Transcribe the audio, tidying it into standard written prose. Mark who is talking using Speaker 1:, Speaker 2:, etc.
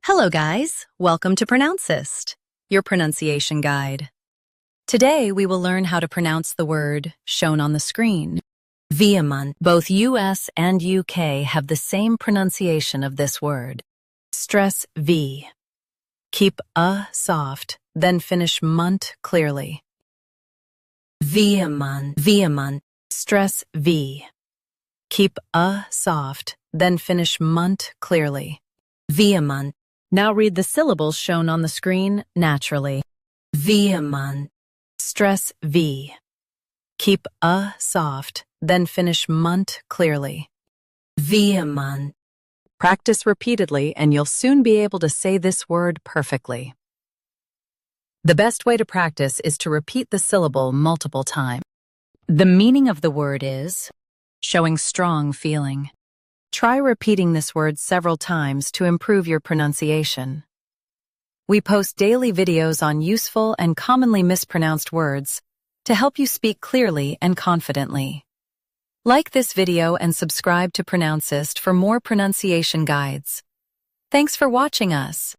Speaker 1: Hello guys, welcome to Pronouncist, your pronunciation guide. Today we will learn how to pronounce the word shown on the screen. Vehement. Both US and UK have the same pronunciation of this word. Stress V. Keep soft, then finish ment clearly. Vehement. Vehement. Stress V. Keep soft, then finish ment clearly. Vehement. Now read the syllables shown on the screen naturally. Vehement. Stress V. Keep soft, then finish ment clearly. Vehement. Practice repeatedly and you'll soon be able to say this word perfectly. The best way to practice is to repeat the syllable multiple times. The meaning of the word is showing strong feeling. Try repeating this word several times to improve your pronunciation. We post daily videos on useful and commonly mispronounced words to help you speak clearly and confidently. Like this video and subscribe to Pronouncist for more pronunciation guides. Thanks for watching us.